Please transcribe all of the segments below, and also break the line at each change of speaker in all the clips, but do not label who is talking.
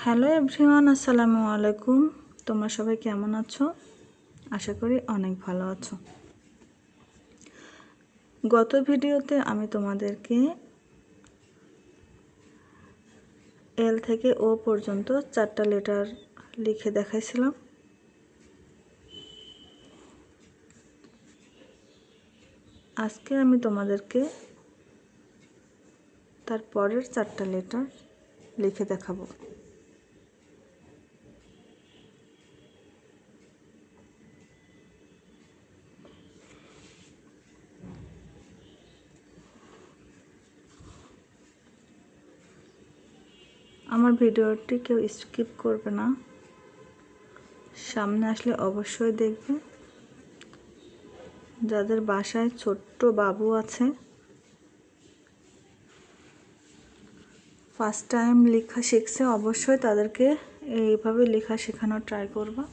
Hello everyone, আসসালামু আলাইকুম। তোমরা সবাই কেমন আছো? আশা করি অনেক ভালো আছো। গত ভিডিওতে আমি তোমাদেরকে এল থেকে ও পর্যন্ত 4টা লেটার লিখে দেখাইছিলাম। আজকে আমি তোমাদেরকে তার পরের 4টা লেটার লিখে দেখাবো। আমার ভিডিওটি কেউ স্কিপ করবে না, সামনে আসলে অবশ্যই দেখবে। যাদের বাসায় ছোট্ট বাবু আছে, ফার্স্ট টাইম লেখা শিখছে, অবশ্যই তাদেরকে এইভাবে লেখা শেখানোর ট্রাই করবা।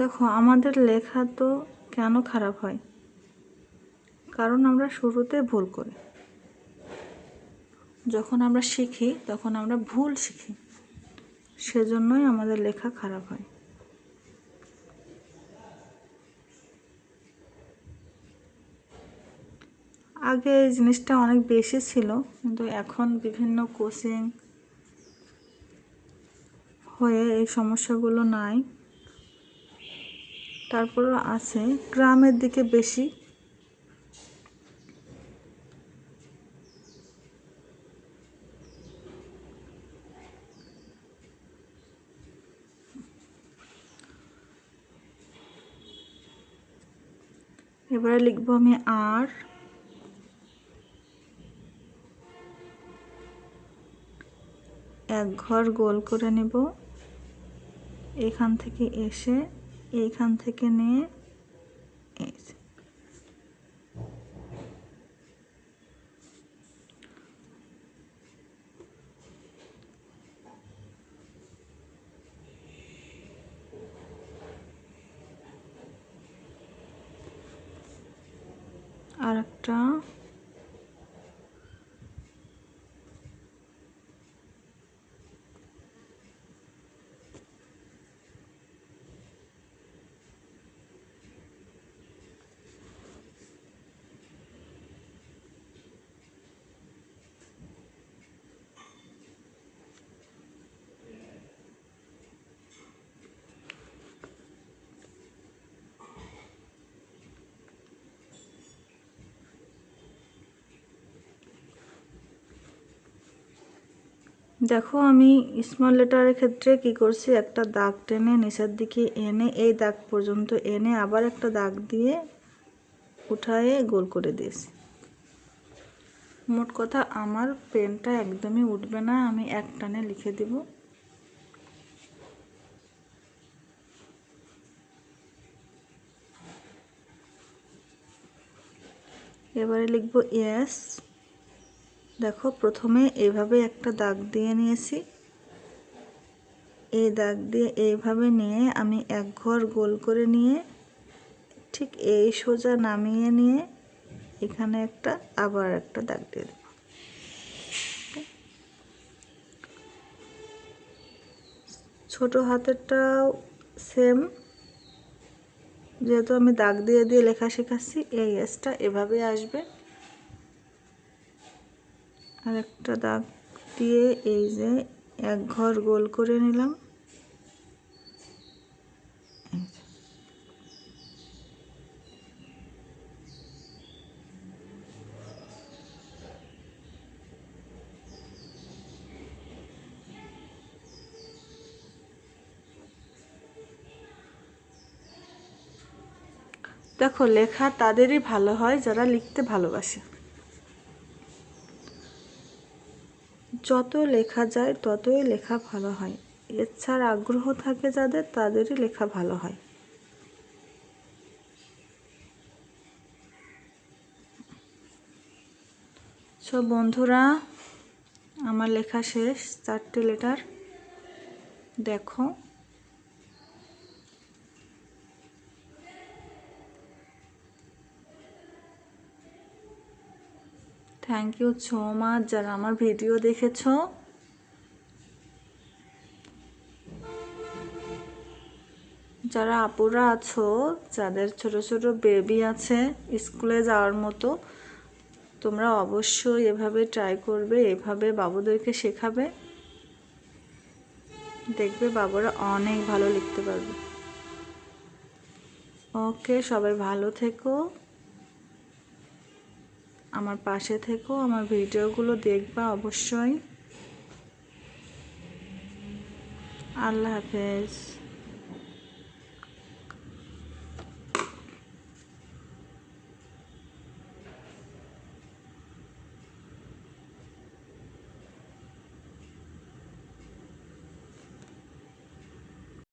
দেখো, আমাদের লেখা তো কেন খারাপ হয়? কারণ আমরা শুরুতে ভুল করি। যখন আমরা শিখি তখন আমরা ভুল শিখি, সেজন্যই আমাদের লেখা খারাপ হয়। আগে এই জিনিসটা অনেক বেশি ছিল, কিন্তু এখন বিভিন্ন কোচিং হয়ে এই সমস্যাগুলো নাই। তারপরও আছে, গ্রামের দিকে বেশি। এবারে লিখবো আমি আর, এক ঘর গোল করে নেব। এখান থেকে এসে এইখান থেকে নিয়ে আর একটা দেখো, আমি স্মল লেটারের ক্ষেত্রে কি করছি, একটা দাগ টেনে নিচের দিকে এনে এই দাগ পর্যন্ত এনে আবার একটা দাগ দিয়ে উঠায়ে গোল করে দিয়েছি। মোট কথা, আমার পেনটা একদমই উঠবে না, আমি এক টানে লিখে দিব। এবারে লিখব এস। দেখো, প্রথমে এইভাবে একটা দাগ দিয়ে নিয়েছি, এই দাগ দিয়ে এইভাবে নিয়ে আমি এক ঘর গোল করে নিয়ে ঠিক এই সোজা নামিয়ে নিয়ে এখানে একটা আবার একটা দাগ দিয়ে দেব। ছোট হাতেরটাও সেম, যেহেতু আমি দাগ দিয়ে দিয়ে লেখা শেখাচ্ছি, এই এসটা এভাবে আসবে। আর একটা দাগ দিয়ে এই যে এক ঘর গোল করে নিলাম। দেখো, লেখা তাদেরই ভালো হয় যারা লিখতে ভালোবাসে। যত লেখা যায় ততই লেখা ভালো হয়। ইচ্ছার আগ্রহ থাকে যাদের, তাদেরই লেখা ভালো হয়। সব বন্ধুরা, আমার লেখা শেষ, 4টে লেটার। দেখো থ্যাংক ইউ সো মাচ যারা আমার ভিডিও দেখেছো। যারা আপুরা আছো, যাদের ছোট ছোট বেবি আছে স্কুলে যাওয়ার মতো, তোমরা অবশ্যই এভাবে ট্রাই করবে, এভাবে বাবুদেরকে শেখাবে, দেখবে বাবুরা অনেক ভালো লিখতে পারবে। ওকে, সবাই ভালো থেকো, আমার পাশে থেকো, আমার ভিডিওগুলো দেখবা অবশ্যই। আল্লাহ হাফেজ।